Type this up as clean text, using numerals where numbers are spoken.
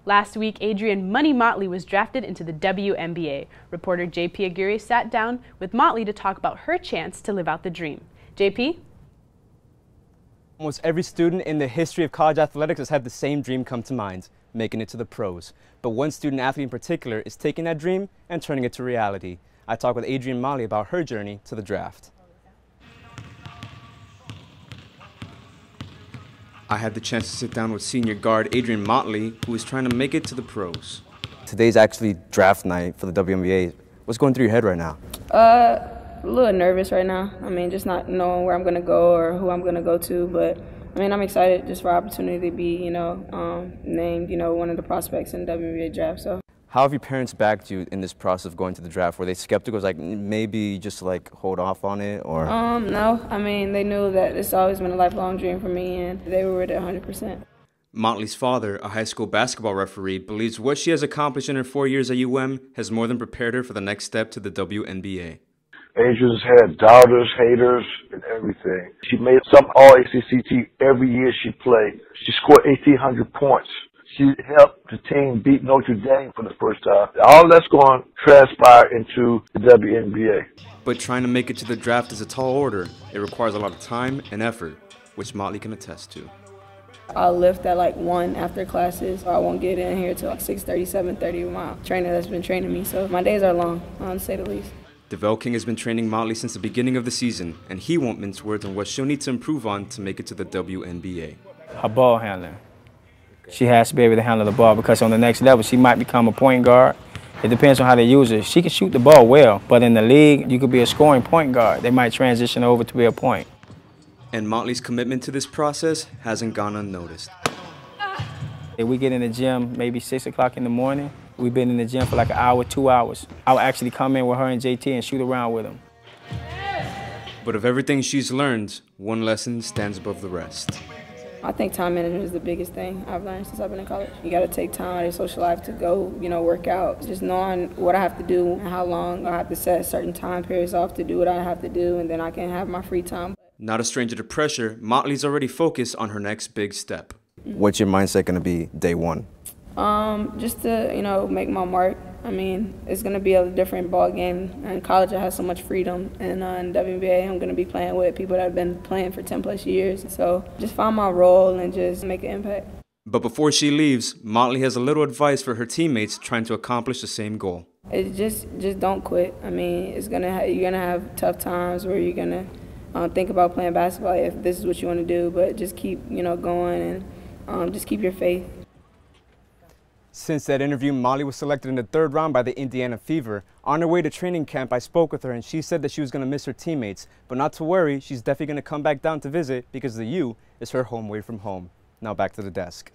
Last week, Adrienne Motley was drafted into the WNBA. Reporter JP Aguirre sat down with Motley to talk about her chance to live out the dream. JP? Almost every student in the history of college athletics has had the same dream come to mind, making it to the pros. But one student athlete in particular is taking that dream and turning it to reality. I talked with Adrienne Motley about her journey to the draft. I had the chance to sit down with senior guard Adrienne Motley, who is trying to make it to the pros. Today's actually draft night for the WNBA. What's going through your head right now? A little nervous right now. I mean, just not knowing where I'm going to go or who I'm going to go to. But, I mean, I'm excited just for opportunity to be, named, one of the prospects in the WNBA draft. So. How have your parents backed you in this process of going to the draft? Were they skeptical, like maybe just like hold off on it, or? No. I mean, they knew that it's always been a lifelong dream for me, and they were with it 100%. Motley's father, a high school basketball referee, believes what she has accomplished in her 4 years at UM has more than prepared her for the next step to the WNBA. Adrienne's had doubters, haters, and everything. She made some All-ACC team every year she played. She scored 1,800 points. She helped the team beat Notre Dame for the first time. All that's going to transpire into the WNBA. But trying to make it to the draft is a tall order. It requires a lot of time and effort, which Motley can attest to. I'll lift at like 1 after classes. I won't get in here till like 6:30, 7:30 with my trainer that's been training me. So my days are long, to say the least. DeVell King has been training Motley since the beginning of the season, and he won't mince words on what she'll need to improve on to make it to the WNBA. Her ball handling. She has to be able to handle the ball because on the next level, she might become a point guard. It depends on how they use her. She can shoot the ball well, but in the league, you could be a scoring point guard. They might transition over to be a point. And Motley's commitment to this process hasn't gone unnoticed. If we get in the gym maybe 6 o'clock in the morning, we've been in the gym for like an hour, 2 hours. I'll actually come in with her and JT and shoot around with them. But of everything she's learned, one lesson stands above the rest. I think time management is the biggest thing I've learned since I've been in college. You got to take time out of your social life to go, work out. Just knowing what I have to do and how long I have to set certain time periods off to do what I have to do, and then I can have my free time. Not a stranger to pressure, Motley's already focused on her next big step. What's your mindset going to be day one? Just to, make my mark. I mean, it's going to be a different ball game. In college, I have so much freedom, and in WNBA, I'm going to be playing with people that have been playing for 10+ years. So just find my role and just make an impact. But before she leaves, Motley has a little advice for her teammates trying to accomplish the same goal. It's just don't quit. I mean, you're going to have tough times where you're going to think about playing basketball if this is what you want to do, but just keep, going and just keep your faith. Since that interview, Motley was selected in the 3rd round by the Indiana Fever. On her way to training camp, I spoke with her and she said that she was going to miss her teammates. But not to worry, she's definitely going to come back down to visit because the U is her home away from home. Now back to the desk.